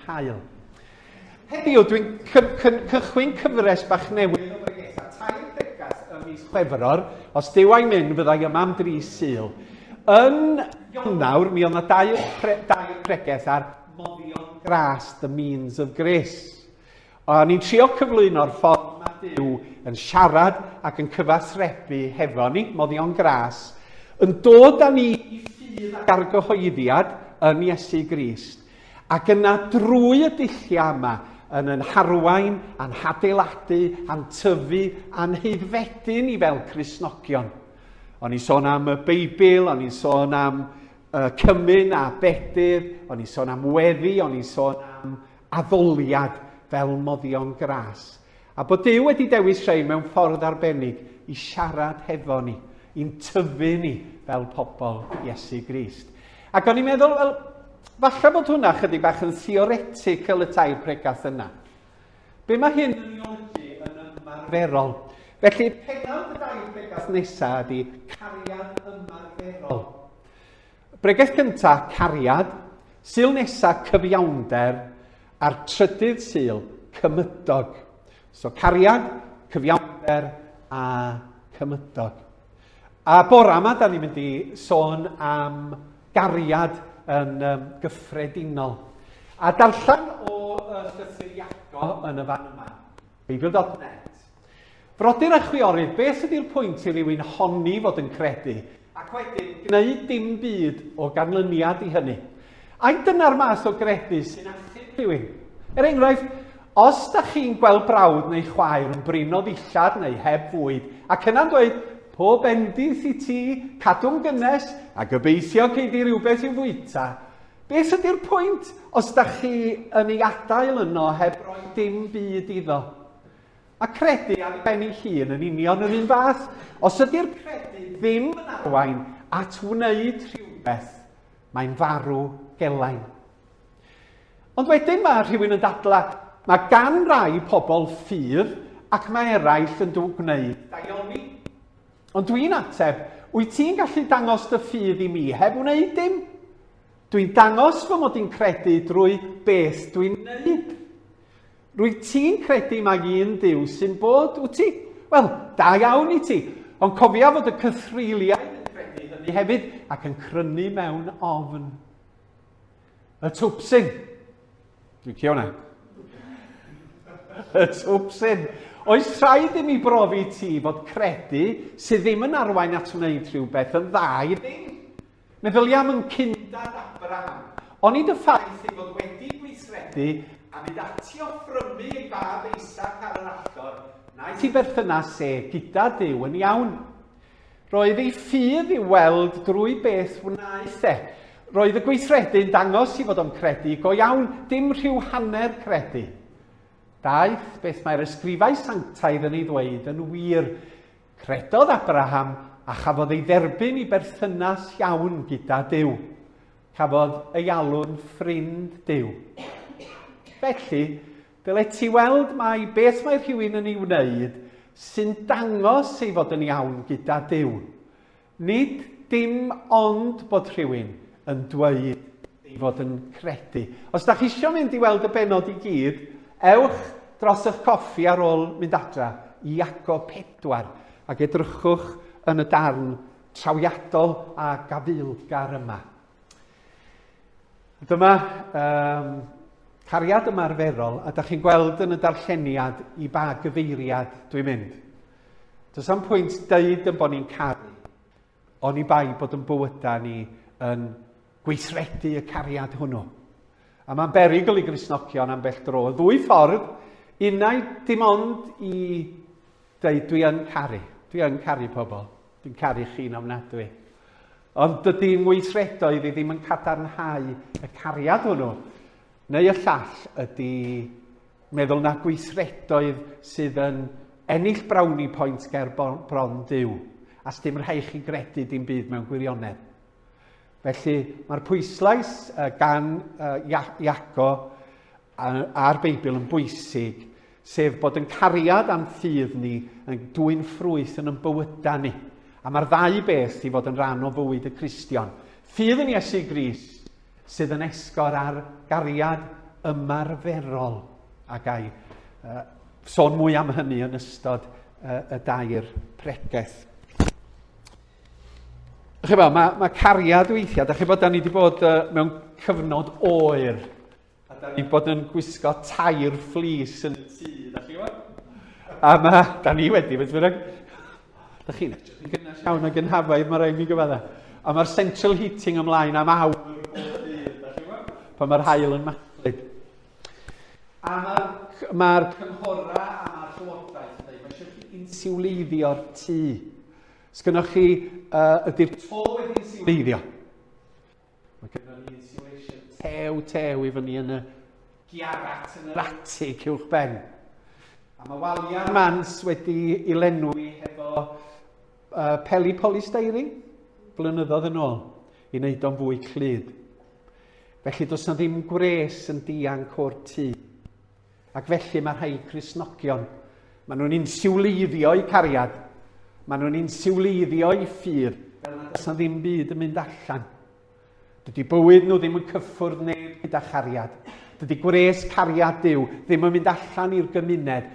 hael. Heddiw, dwi'n cychwyn cyfres bach newydd o bregeth a tair pregeth ym mis Chwefror, os dyw a'i mynd fyddai yma am 3 Sul. Yn Ionawr, mi oedd yna dair pregeth ar moddion gras, the means of grace. O'n i'n trio cyflwyno'r ffordd mae Duw yn siarad ac yn cyfathrebu hefo ni, moddion gras, yn dod â ni i ffydd ac argyhoeddiad yn Iesu Grist. Ac yna drwy y dullia yma, yn yn harwain, a'n hadeiladu, a'n tyfu, a'n heiddfedu ni fel Cristnogion. O'n i'n sôn am y Beibl, o'n i'n sôn am cymyn a bedydd, o'n i'n sôn am weddi, o'n i'n sôn am addoliad fel moddion gras. A bod Duw wedi dewis rhai mewn ffordd arbennig i siarad hefo ni, i'n tyfu ni fel pobl Iesu Grist. Ac o'n i'n meddwl, falle bod hwnna chydig bach yn theoretical y tair pregeth yna. Be mae hyn yn olygu yn ymarferol? Felly, penawd y dair pregeth nesaf ydy Cariad Ymarferol. Bregeth cyntaf, Cariad, Sul nesaf cyfiawnder, a'r trydydd Sul, cymydog. So, Cariad, cyfiawnder a cymydog. A bora yma, da ni'n mynd i sôn am gariad yn gyffredinol. A darllen o llythyr Iago yn y fan yma, Beibl.net. Frodyr a chwiorydd, beth ydy'r pwynt i rywun honni fod yn credu, ac wedyn gwneud dim byd o ganlyniad i hynny? A dyna'r math o gredu sy'n achub rhywun. Enghraifft, os da chi'n gweld brawd neu chwaer yn brino ddillad neu heb fwyd, ac yna'n dweud, pob endith i ti, cadw'n gynnes, a gobeithio cei di rhywbeth i'w fwyta. Beth ydy'r pwynt os da chi yn ei adael yno heb roi dim byd iddo? A credu ar ei ben ei hun yn union yn un fath. Os ydy'r credu ddim yn arwain at wneud rhywbeth, mae'n farw gelain. Ond wedyn mae rhywun yn dadlau, mae gan rai pobl ffydd ac mae eraill yn gwneud daioni. Ond dwi'n ateb, wyt ti'n gallu dangos dy ffydd i mi heb wneud dim? Dwi'n dangos fy mod i'n credu drwy beth dwi'n wneud. Rwyt ti'n credu mae un Duw sy'n bod, wyt ti? Wel, da iawn i ti. Ond cofia fod y cythriliaid yn credu hynny hefyd ac yn crynu mewn ofn. Y twpsyn. Dwi'n cio hwnna. Y twpsyn. Oes rhaid i mi brofi ti fod credu sydd ddim yn arwain at wneud rhywbeth yn dda i ddim. Meddylia am yn cyndad Abraham. Ond i dy ffaith ei fod wedi gweithredu a mynd ati o ffrymu ei fab Isaac ar yr allor, naeth i berthynas gyda Duw yn iawn. Roedd ei ffydd i weld drwy beth wnaeth e. Roedd y gweithredu'n dangos i fod o'n credu go iawn, dim rhyw hanner credu. Daeth beth mae'r ysgrifau sanctaidd yn ei ddweud yn wir. Credodd Abraham a chafodd ei dderbyn i berthynas iawn gyda Duw. Cafodd ei alw'n ffrind Duw. Felly, dyle ti weld mai beth mae rhywun yn ei wneud sy'n dangos ei fod yn iawn gyda Duw. Nid dim ond bod rhywun yn dweud ei fod yn credu. Os da chi eisiau mynd i weld y benod i gyd, ewch dros eich coffi ar ôl mynd adra i Iago 4 ac edrychwch yn y darn trawiadol a gafilgar yma. Dyma Cariad Ymarferol, a da chi'n gweld yn y darlleniad i ba gyfeiriad dwi'n mynd. Does am pwynt deud yn bod ni'n caru, ond i bai bod yn bywyda ni yn gweithredu y cariad hwnnw. A mae'n berygl i Gristnogion am bell dro. 2 ffordd, unau dim ond i dweud dwi yn caru. Dwi yn caru pobl. Dwi'n caru chi'n ofnadwy. Ond dydy'n weithredoedd i ddim yn cadarnhau y cariad hwnnw. Neu y llall ydy meddwl na gweithredoedd sydd yn ennill brownie points ger bron Duw. A sdim rhai chi gredu dim byd mewn gwirionedd. Felly mae'r pwyslais gan Iago a'r Beibl yn bwysig, sef bod yn cariad am ffydd ni yn dwy'n ffrwyth yn bywyda ni. A mae'r ddau beth i fod yn rhan o fywyd y Cristion. Ffydd yn Iesu Grist sydd yn esgor ar gariad ymarferol. A gai sôn mwy am hynny yn ystod y dair pregeth. Mae cariad weithiau, da chi bod da ni wedi bod mewn cyfnod oer, a da ni bod yn gwisgo tair fflis yn y tŷ, da chi bod? A da ni wedi, beth bynnag, da chi'n gynnas iawn ag yn hafaidd, mae rhaid mi gyfadda. A mae'r central heating ymlaen am awr bob dydd, da chi bod? Pan mae'r haul yn maglyd. A mae'r cynghora a mae'r llywodraeth, mae eisiau chi insiwleiddio'r tŷ. Sgynnoch chi, ydy'r to wedi insiwleiddio. Mae gynno'n ni insulation tew i fyny yn y giarat yn yr atig uwch ben. A mae walia'r mans wedi ei lenwi hefo peli polystyrene blynyddoedd yn ôl i wneud o'n fwy clyd. Felly does na ddim gwres yn dianc o'r tŷ. Ac felly mae rhai Cristnogion, maen nhw'n insiwleiddio i cariad. Maen nhw'n insiwleiddio i ffyr, fel na does na ddim byd yn mynd allan. Dydy bywyd nhw ddim yn cyffwrdd neb gyda chariad. Dydy gwres cariad Duw ddim yn mynd allan i'r gymuned.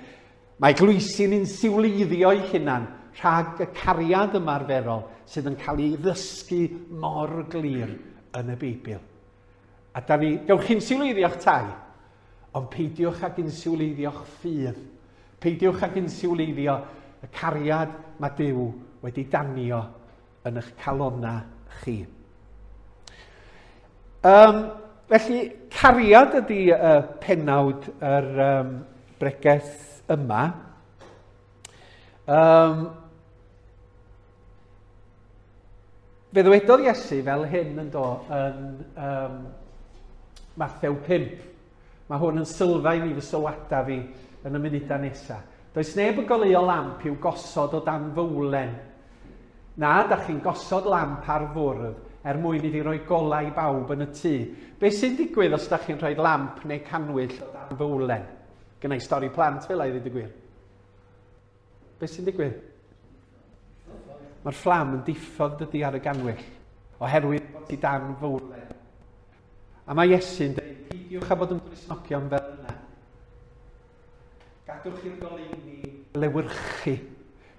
Mae eglwysi'n insiwleiddio i hunan rhag y cariad ymarferol sydd yn cael ei ddysgu mor glir yn y Beibl. A da ni, gewch chi'n insiwleiddio'ch tai, ond peidiwch ag insiwleiddio'ch ffydd. Peidiwch ag insiwleiddio y cariad mae Duw wedi danio yn eich calonna chi. Felly, cariad ydy penawd yr bregeth yma. Fe ddwedodd Iesu fel hyn yn Mathew 5. Mae hwn yn sylfaen i fy sylwada fi yn y munudau nesaf. Does neb yn goleuo lamp i'w gosod o dan fowlen. Na, da chi'n gosod lamp ar fwrdd mwyn iddi roi golau i bawb yn y tŷ. Be sy'n digwydd os da chi'n rhoi lamp neu canwyll o dan fowlen? Gynnau stori plant fel ei ddweud y gwir. Be sy'n digwydd? Mae'r fflam yn diffodd dydy ar y ganwyll, oherwydd bod i dan fowlen. A mae Iesu'n dweud, peidiwch a bod yn Gristnogion fel yna. Gadwch i'r goleuni lewyrchu.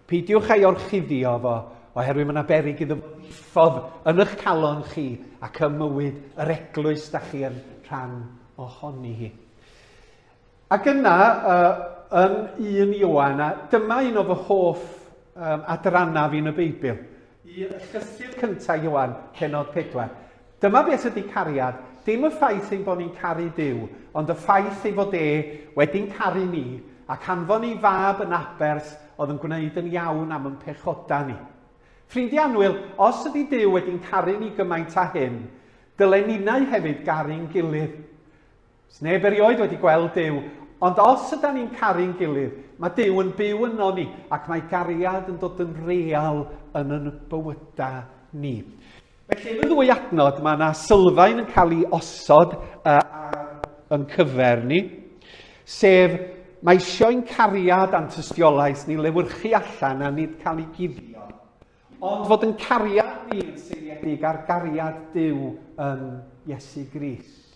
Peidiwch a'i orchuddio fo, oherwydd mae yna beryg iddo ddiffodd yn eich calon chi ac ymywyd yr eglwys da chi yn rhan ohoni hi. Ac yna, yn 1 Ioan, dyma un o fy hoff adrannaf yn y Beibl. I llythyr cyntaf Ioan, pennod 4. Dyma beth ydy cariad. Dim y ffaith ein bod ni'n caru Duw, ond y ffaith ei fod wedi'n caru ni, ac anfon ni fab yn Abers oedd yn gwneud yn iawn am yn pechoda ni. Ffrindiau annwyl, os ydy Duw wedi'n caru ni gymaint a hyn, dylen ninnau hefyd garu'n gilydd. Neb erioed wedi gweld Duw, ond os ydym ni'n caru'n gilydd, mae Duw yn byw yno ni, ac mae gariad yn dod yn real yn yn bywyda ni. Felly, yn y ddwy adnod, mae yna sylfaen yn cael ei osod yn cyfer ni, sef mae eisiau'n cariad antystiolaeth ni lewyrchu allan a nid cael ei guddio, ond fod yn cariad ni yn seiliedig ar gariad Duw yn Iesu Grist.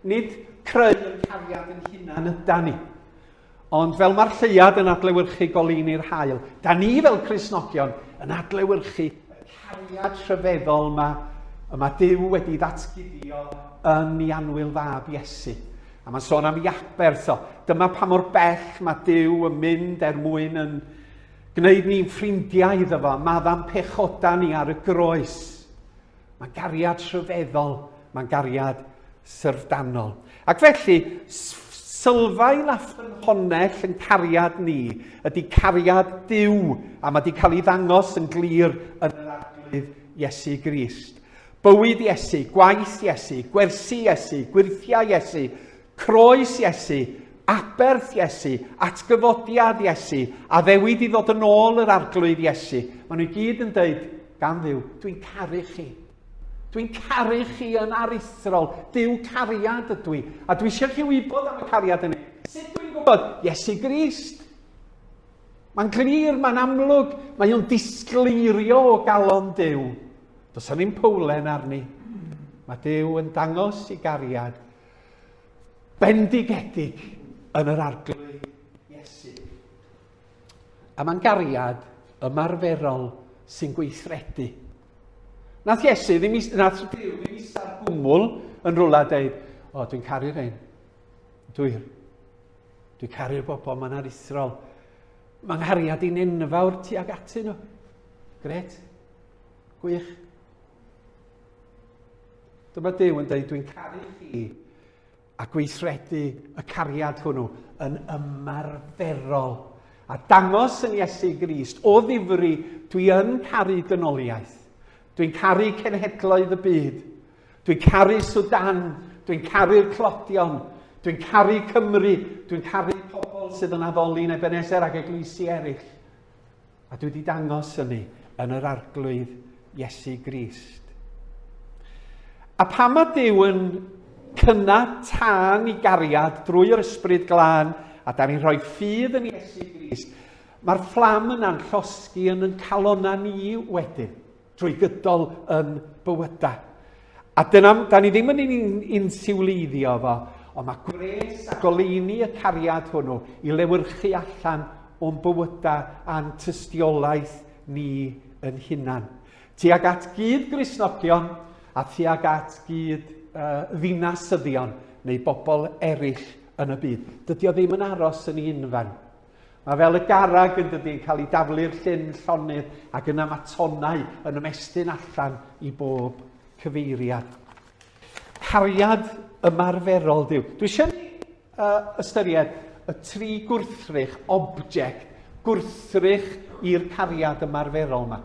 Nid creu yn cariad yn hunan yda ni, ond fel mae'r lleiad yn adlewyrchu goleuni'r haul, da ni fel Cristnogion yn adlewyrchu cariad rhyfeddol yma Duw wedi ddatguddio yn ei anwyl fab Iesu. A mae'n sôn am Iabers o. Dyma pa mor bell mae Duw yn mynd mwyn yn gwneud ni'n ffrindiau iddo fo. Maddam pechoda ni ar y groes. Mae'n gariad rhyfeddol. Mae'n gariad syrfdanol. Ac felly, sylfaen a ffynhonnell yn cariad ni ydy cariad Duw. A mae wedi cael ei ddangos yn glir yn yr arglwydd Iesu Grist. Bywyd Iesu, gwaith Iesu, gwersi Iesu, gwirthiau Iesu, croes Iesu, aberth Iesu, atgyfodiad Iesu, a ddewid i ddod yn ôl yr arglwydd Iesu. Maen nhw gyd yn dweud, gan Dduw, dwi'n caru chi. Dwi'n caru chi yn aruthrol. Duw cariad ydw i. A dwi eisiau chi wybod am y cariad yna. Sut dwi'n gwybod? Iesu Grist. Mae'n glir, mae'n amlwg, mae o'n disglirio o galon Duw. Does ddim powlen arni. Mae Duw yn dangos i gariad bendigedig yn yr arglwydd Iesu. A mae'n gariad ymarferol sy'n gweithredu. Nath Iesu nath Duw ddim isa'r gwmwl yn rwla dweud, o, dwi'n caru'r ein. Dwi'n caru'r bobl ma'n aruthrol. Mae'n nghariad i'n enfawr tuag atyn nhw. Gret. Gwych. Dyma Duw yn dweud, dwi'n caru chi a gweithredu y cariad hwnnw yn ymarferol. A dangos yn Iesu Grist, o ddifri, dwi yn caru dynoliaeth. Dwi'n caru cenhedloedd y byd. Dwi'n caru Sudan. Dwi'n caru'r clodion. Dwi'n caru Cymru. Dwi'n caru pobl sydd yn addoli neu Ebenezer ac eglwysi eraill. A dwi wedi dangos hynny yn yr arglwydd Iesu Grist. A pan mae Duw yn cynnar tân i gariad drwy'r ysbryd glân a da ni'n rhoi ffydd yn Iesu Grist, mae'r fflam yna'n llosgi yn calonna ni wedyn, drwy gydol yn bywyda. A dyna, da ni ddim yn un siwleiddio fo, ond mae gwres a goleini y cariad hwnnw i lewyrchu allan o'n bywyda a'n tystiolaeth ni yn hunan. Tuag at gyd Gristnogion a tuag at gyd ddinasyddion neu bobl eraill yn y byd. Dydy o ddim yn aros yn ei unfan. Mae fel y garag yn dydy cael ei daflu'r llyn llonydd ac yna mae tonau yn ymestyn allan i bob cyfeiriad. Cariad ymarferol Duw. Dwi eisiau ystyried y tri gwrthrych, object, gwrthrych i'r cariad ymarferol yma.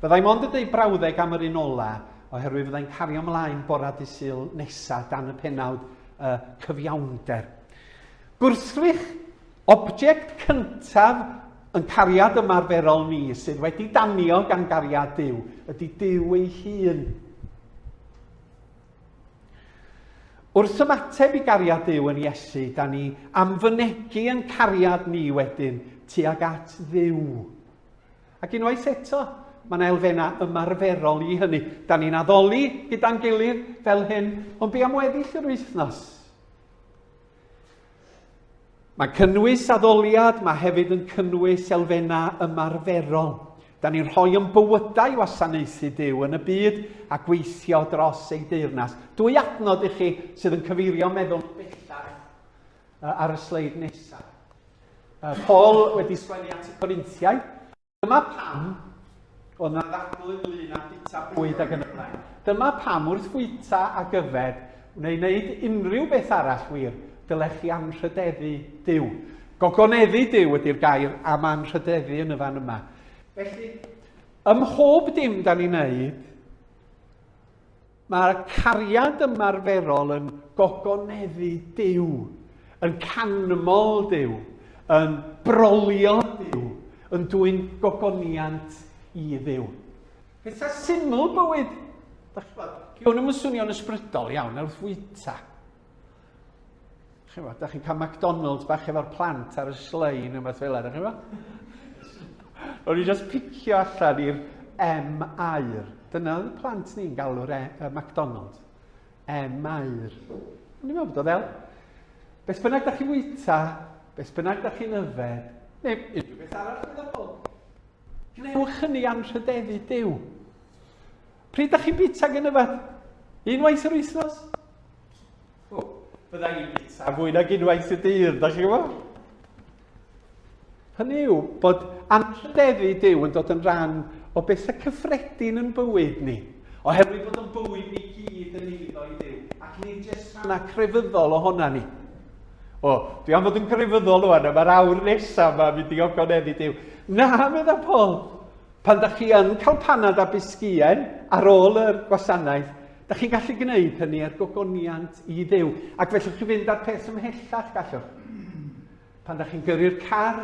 Byddai mond yn dweud brawddeg am yr un ola, oherwydd fyddai'n cario ymlaen bora dydd Sul nesaf dan y pennawd cyfiawnder. Gwrthrych, object cyntaf yn cariad ymarferol ni sydd wedi danio gan gariad Duw, ydy Duw ei hun. Wrth ymateb i gariad Duw yn Iesu, da ni amfynegu yn cariad ni wedyn tuag at Dduw. Ac unwaith eto, mae'n elfennau ymarferol i hynny. Da ni'n addoli gyda'n gilydd fel hyn, ond be am weddill yr wythnos? Mae'n cynnwys addoliad, mae hefyd yn cynnwys elfennau ymarferol. Da ni'n rhoi yn bywydau wasanaethu Duw yn y byd a gweithio dros ei deyrnas. Dwy adnod i chi sydd yn cyfeirio meddwl bellach ar y sleid nesaf. Paul wedi sgwennu at y Corinthiaid. Dyma pam, oedd yna ddadl ynglyn â bita bwyd ac yn y blaen. Dyma pam wrth fwyta a gyfed, neu wneud unrhyw beth arall wir, dylech chi anrhydeddu Duw. Gogoneddu Duw ydy'r gair am anrhydeddu yn y fan yma. Felly, ym mhob dim da ni'n neud, mae'r cariad ymarferol yn gogoneddu Duw, yn canmol Duw, yn brolio Duw, yn dwy'n gogoniant i Dduw. Pethau syml bywyd. Gewn nhw'n swnio'n ysbrydol iawn wrth fwyta. Da chi'n cael McDonald's bach efo'r plant ar y slein yma fel yna, da chi'n O'n i just picio allan i'r M-air. Dyna oedd y plant ni'n galw'r McDonald's. M-air. O'n i'n meddwl bod o ddel. Beth bynnag da chi'n wyta, beth bynnag da chi'n yfed, neu unrhyw beth arall yn ddobl. Gnewch hynny anrhydeddu Duw. Pryd da chi'n bita gan yfed? Unwaith yr wythnos? Bydda i'n bita fwy nag unwaith y dydd, da chi'n gwybod? Hynny yw bod anrhydeddu Duw yn dod yn rhan o bethau cyffredin yn bywyd ni. Oherwydd bod yn bywyd ni gyd yn eiddo i Duw. Ac ni'n jyst rhan crefyddol ohona ni. Dwi am fod yn crefyddol o'n mae'r awr nesaf yma mynd i ogoneddu Duw. Na, medda Paul, pan da chi yn cael panad a bisgien ar ôl yr gwasanaeth, da chi'n gallu gwneud hynny ar gogoniant i Dduw. Ac felly chi fynd ar peth ymhellach gallwch. Pan da chi'n gyrru'r car,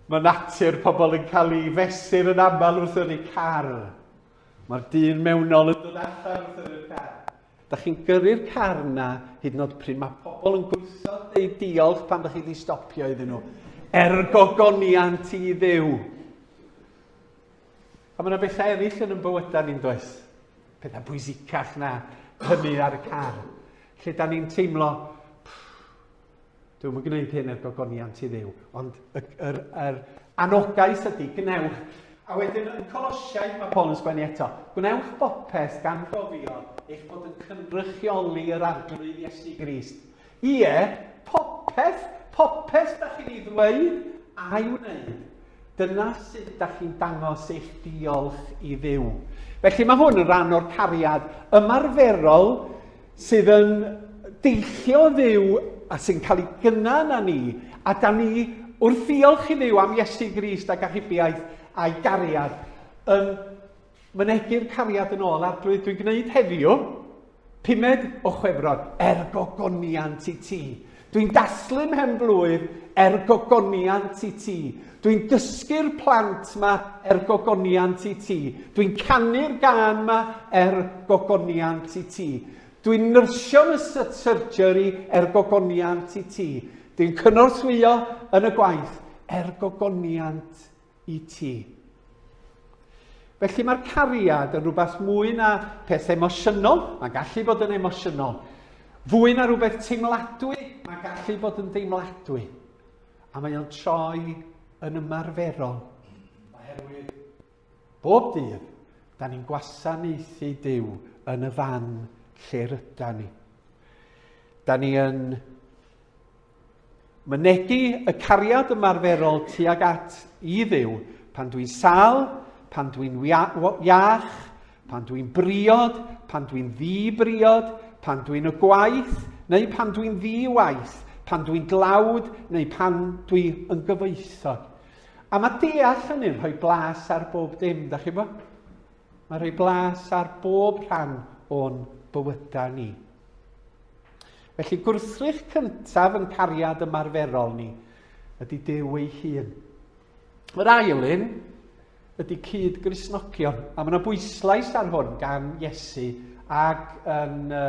mae natur pobl yn cael ei fesur yn aml wrth yn ei car. Mae'r dyn mewnol yn dod allan wrth yn ei car. Da chi'n gyrru'r car na hyd yn oed pryd mae pobl yn gwrthod ei diolch pan da chi wedi stopio iddyn nhw. Gogoniant i Dduw. A mae yna bethau eraill yn bywydau ni'n does. Pethau bwysicach na hynny ar y car. Lle da ni'n teimlo, dwi'n gwneud hyn ar gogoniant i Dduw, ond yr anogaeth ydy, gnewch. A wedyn yn Colosiaid mae Paul yn sgwennu eto, gwnewch bopeth gan gofio eich bod yn cynrychioli yr arglwydd Iesu Grist. Ie, popeth da chi'n ei ddweud a'i wneud. Dyna sut da chi'n dangos eich diolch i Dduw. Felly mae hwn yn rhan o'r cariad ymarferol sydd yn deillio Dduw a sy'n cael ei gynnau na ni. A da ni wrth ddiolch i Dduw am Iesu Grist ac achubiaeth a'i gariad yn mynegu'r cariad yn ôl arglwydd dwi'n gwneud heddiw, 5 o Chwefror, gogoniant i ti. Dwi'n daslu mhen blwydd gogoniant i ti. Dwi'n dysgu'r plant yma gogoniant i ti. Dwi'n canu'r gân yma gogoniant i ti. Dwi'n nyrsio yn y surgery gogoniant i ti. Dwi'n cynorthwyo yn y gwaith gogoniant i ti. Felly mae'r cariad yn rhywbeth mwy na peth emosiynol, mae'n gallu bod yn emosiynol. Fwy na rhywbeth teimladwy, mae'n gallu bod yn deimladwy. A mae o'n troi yn ymarferol. Oherwydd bob dydd, da ni'n gwasanaethu Duw yn y fan lle rydyn ni. Da ni yn mynegu y cariad ymarferol tuag at i Dduw pan dwi'n sal, pan dwi'n iach, pan dwi'n briod, pan dwi'n ddi-briod, pan dwi'n y gwaith, neu pan dwi'n ddi-waith, pan dwi'n dlawd, neu pan dwi'n gyfoethog. A mae deall hynny'n rhoi blas ar bob dim, da chi bo? Mae'n rhoi blas ar bob rhan o'n bywydau ni. Felly gwrthrych cyntaf yn cariad ymarferol ni ydy Duw ei hun. Yr ailyn ydy cyd-Gristnogion, a mae yna bwyslais ar hwn gan Iesu ac yn y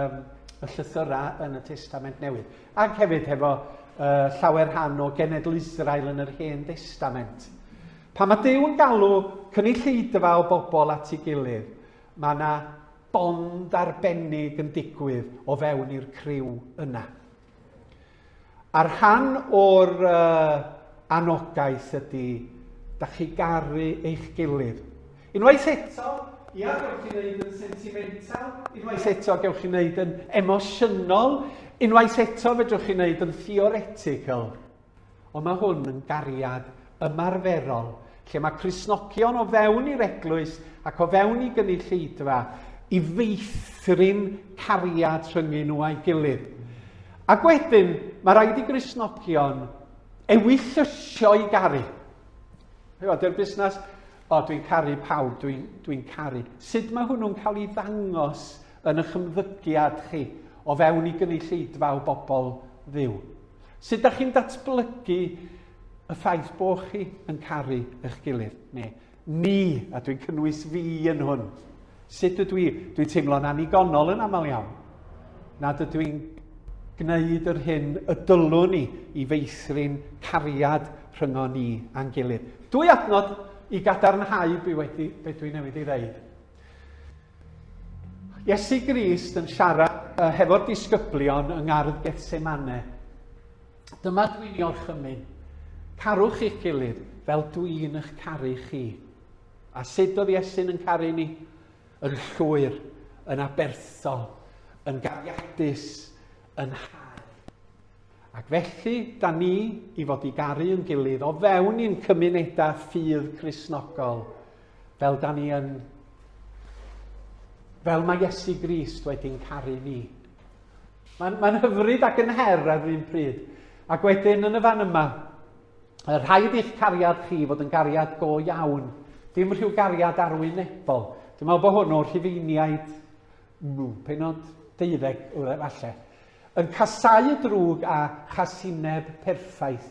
llythyrau yn y Testament Newydd. Ac hefyd hefo llawer rhan o genedl Israel yn yr Hen Testament. Pan mae Duw yn galw cynulleidfa o bobl at ei gilydd, mae yna bond arbennig yn digwydd o fewn i'r criw yna. A'r rhan o'r anogaeth ydy, da chi garu eich gilydd. Unwaith eto, ia, gewch chi wneud yn sentimental, unwaith eto gewch chi wneud yn emosiynol, unwaith eto fedrwch chi wneud yn theoretical. Ond mae hwn yn gariad ymarferol, lle mae Cristnogion o fewn i'r eglwys ac o fewn i gynulleidfa i feithrin cariad rhwng nhw a'i gilydd. Ac wedyn, mae rhaid i Gristnogion ewyllysio i garu. Dy'r busnes, dwi'n caru pawb, dwi'n caru. Sut mae hwnnw'n cael ei ddangos yn eich ymddygiad chi o fewn i gynulleidfa o bobl Dduw? Sut ydych chi'n datblygu y ffaith bod chi yn caru eich gilydd? Neu, ni, a dwi'n cynnwys fi yn hwn. Sut ydw i? Dwi'n teimlo'n anigonol yn aml iawn. Nad ydw i'n gwneud yr hyn y dylwn ni i feithrin cariad rhyngo ni a'n gilydd. 2 adnod i gadarnhau be dwi newydd i ddeud. Iesu Grist yn siarad hefo'r disgyblion yng ngardd Getsemane. Dyma dwi'n ei orchymyn. Carwch eich gilydd fel dwi'n eich caru chi. A sut oedd Iesu'n yn caru ni? Yn llwyr, yn aberthol, yn gariadus, yn hau. Ac felly, da ni i fod i garu yn gilydd o fewn i'n cymunedau ffydd Cristnogol, fel da ni yn, fel mae Iesu Grist wedi'n caru ni. Mae'n hyfryd ac yn her ar un pryd. Ac wedyn yn y fan yma, rhaid i'ch cariad chi fod yn gariad go iawn. Dim rhyw gariad arwynebol. Dwi'n meddwl bod hwn o'r Rhufeiniaid, penod 12 falle. Yn casau y drwg a chasineb perffaith,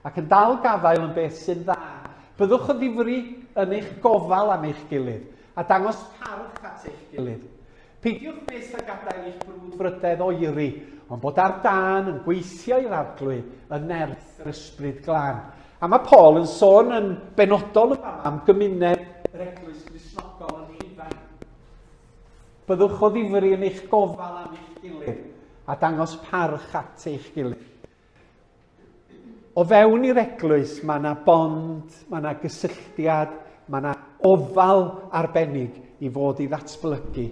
ac yn dal gafael yn beth sy'n dda. Byddwch yn ddifri yn eich gofal am eich gilydd, a dangos parch at eich gilydd. Peidiwch beth a gadael eich brwdfrydedd oeri, ond bod ar dan yn gweithio i'r arglwydd yn nerth yr ysbryd glân. A mae Paul yn sôn yn benodol am gymuned yr eglwys Cristnogol yn Rhufain. byddwch o ddifri yn eich gofal am eich gilydd a dangos parch at eich gilydd. O fewn i'r eglwys, mae yna bond, mae yna gysylltiad, mae yna ofal arbennig i fod i ddatblygu.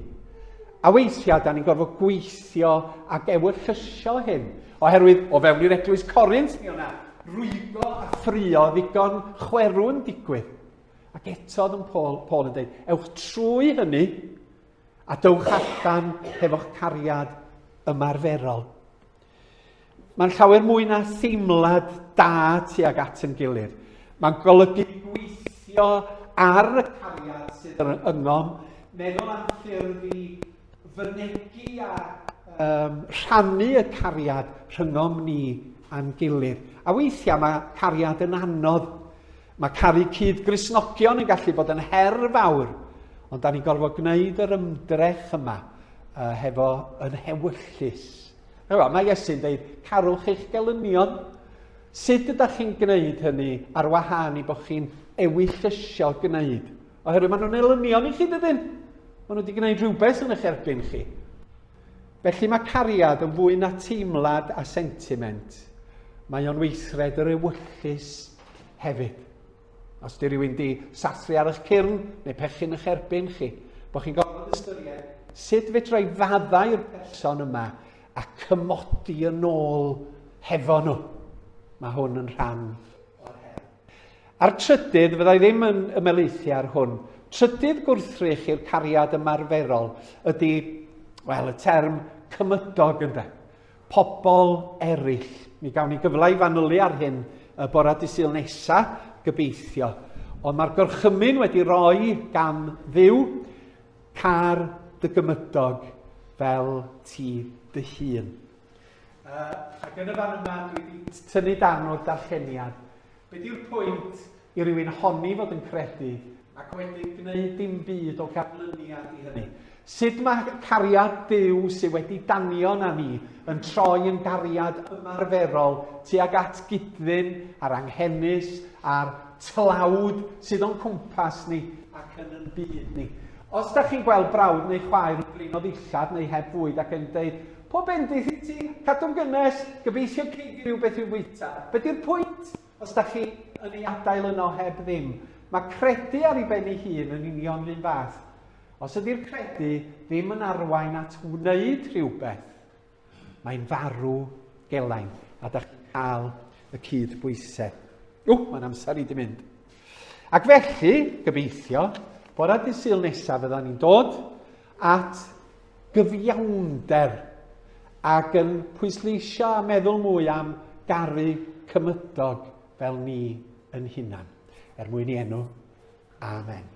A weithiau, da ni'n gorfod gweithio ac ewyllysio hyn. Oherwydd, o fewn i'r eglwys Corint, mi o'na rwygo a ffrio ddigon chwerw yn digwydd. Ac eto, yn Paul yn dweud, ewch trwy hynny a dowch allan hefo'ch cariad ymarferol. Mae'n llawer mwy na theimlad da tuag at yn gilydd. Mae'n golygu gweithio ar y cariad sydd yn yngom, meddwl am ffyrdd i fynegu a rhannu y cariad rhyngom ni a'n gilydd. A weithiau mae cariad yn anodd. Mae caru cyd-gristnogion yn gallu bod yn her fawr, ond da ni'n gorfod gwneud yr ymdrech yma hefo yn hewyllus. Mae Iesu'n dweud, carwch eich gelynion. Sut ydych chi'n gwneud hynny ar wahân i bod chi'n ewyllysio gwneud? Oherwydd maen nhw'n elynion i chi dydyn. Maen nhw wedi gwneud rhywbeth yn eich erbyn chi. Felly mae cariad yn fwy na teimlad a sentiment. Mae o'n weithred yr ewyllus hefyd. Os di rywun di sathru ar eich cyrn neu pechu'n eich erbyn chi, bod chi'n gofod ystyried sut fedra i faddau'r person yma a cymodi yn ôl hefo nhw. Mae hwn yn rhan o'r her. A'r trydydd, fyddai ddim yn ymelaethu ar hwn, trydydd gwrthrych i'r cariad ymarferol ydy, wel, y term cymydog ynde. Pobl eraill. Mi gawn ni gyfle i fanylu ar hyn bore dydd Sul nesa, gobeithio. Ond mae'r gorchymyn wedi rhoi gan Dduw car dy gymydog fel ti dy hun. Ac yn y fan yma, dwi wedi tynnu dan o'r darlleniad. Be di'r pwynt i rywun honni fod yn credu ac wedi gwneud dim byd o ganlyniad i hynny? Sut mae cariad Duw sydd wedi danio na ni yn troi yn gariad ymarferol tuag at gydfyn a'r anghennus a'r tlawd sydd o'n cwmpas ni ac yn yn byd ni. Os da chi'n gweld brawd neu chwaer yn blin o ddillad neu heb fwyd ac yn dweud, po bendith i ti, cadw'n gynnes, gobeithio cig rhywbeth i'w bwyta. Be di'r pwynt os da chi yn ei adael yno heb ddim? Mae credu ar ei ben ei hun yn union un fath. Os ydy'r credu ddim yn arwain at wneud rhywbeth, mae'n farw gelain a da chi'n cael y cydbwysau. Mae'n amser i di mynd. Ac felly, gobeithio, bore dydd Sul nesaf fydda ni'n dod at gyfiawnder ac yn pwysleisio a meddwl mwy am garu cymydog fel ni yn hunan. Er mwyn i enw, amen.